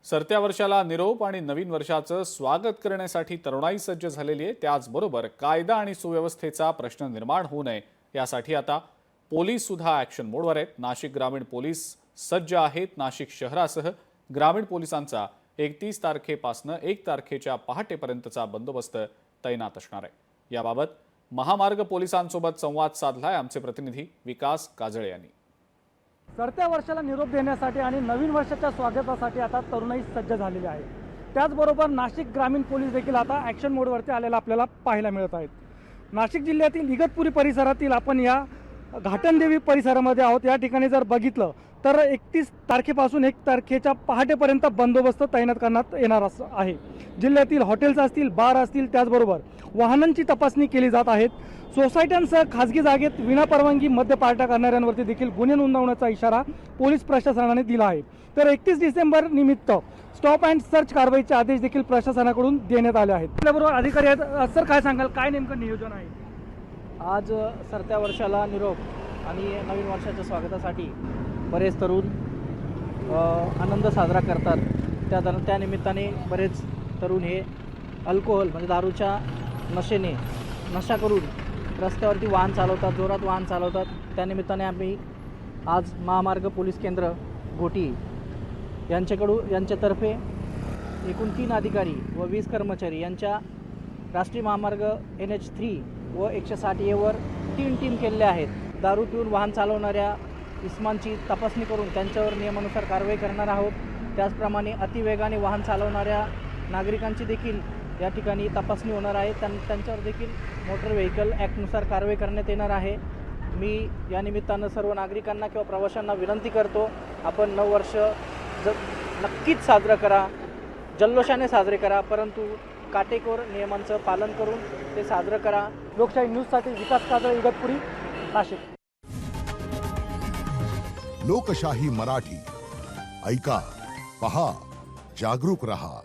सरत्या वर्षाला निरोप आणि नवीन वर्षाचं स्वागत करण्यासाठी तरुणाई सज्ज झालेली आहे। त्याचबरोबर कायदा आणि सुव्यवस्थेचा प्रश्न निर्माण होऊ नये यासाठी आता पोलीस सुद्धा ॲक्शन मोडवर आहेत। नाशिक ग्रामीण पोलीस सज्ज आहेत। नाशिक शहरासह ग्रामीण पोलिसांचा 31 तारखेपासून 1 तारखेच्या पहाटेपर्यंतचा बंदोबस्त तैनात असणार आहे। याबाबत महामार्ग पोलिसांसोबत संवाद साधलाय आमचे प्रतिनिधी विकास काजळे यांनी। सरत्या वर्षाला निरोप देण्यासाठी आणि नवीन वर्षाच्या स्वागतासाठी आता तरुणाई सज्ज झालेली आहे। त्याचबरोबर नाशिक ग्रामीण पोलीस देखील आता ॲक्शन मोडवरती आलेला आपल्याला पाहायला मिळत आहेत। नाशिक जिल्ह्यातील इगतपुरी परिसरातील आपण या घाटनदेवी परिसरामध्ये आहोत। या ठिकाणी जर बघितलं तर 31 तारखेपासून 1 तारखेच्या पहाटेपर्यंत बंदोबस्त तैनात करण्यात येणार आहे। जिल्ह्यातील हॉटेल्स असतील, बार असतील, त्याचबरोबर वाहनांची तपासणी केली जात आहेत। सोसायट्यांसह खासगी जागेत विनापरवानगी मद्य पार्ट्या करणाऱ्यांवरती देखील गुन्हे नोंदवण्याचा इशारा पोलीस प्रशासनाने दिला आहे। तर 31 डिसेंबर निमित्त स्टॉप अँड सर्च कारवाईचे आदेश देखील प्रशासनाकडून देण्यात आले आहेत। आपल्याबरोबर अधिकारी आहेत। सर, काय सांगाल, काय नेमकं नियोजन आहे? आज सरत्या वर्षाला निरोप आणि नवीन वर्षाच्या स्वागतासाठी बरेच तरुण आनंद साजरा करतात। त्या निमित्ताने बरेच तरुण हे अल्कोहोल म्हणजे दारूच्या नशा करून रस्त्यावरती वाहन चालवतात, जोरात वाहन चालवतात। त्यानिमित्ताने आम्ही आज महामार्ग पोलीस केंद्र घोटी यांच्यातर्फे एकूण 3 अधिकारी व 20 कर्मचारी यांच्या राष्ट्रीय महामार्ग NH3 व 160A वर 3 टीम केलेल्या आहेत। दारू पिऊन वाहन चालवणाऱ्या इस्मांची तपासणी करून त्यांच्यावर नियमानुसार कारवाई करणार आहोत। त्याचप्रमाणे अतिवेगाने वाहन चालवणाऱ्या नागरिकांची देखील या ठिकाणी तपासणी होणार आहे। त्यांच्यावर देखील मोटर व्हेकल ॲक्टनुसार कारवाई करण्यात येणार आहे। मी या निमित्तानं सर्व नागरिकांना किंवा प्रवाशांना विनंती करतो, आपण नव वर्ष नक्कीच साजरं करा, जल्लोषाने साजरे करा, परंतु काटेकोर नियमांचं पालन करून ते साजरं करा। लोकशाही न्यूजसाठी विकास काजळे, इगतपुरी, नाशिक। लोकशाही मराठी ऐका, पहा, जागरूक रहा।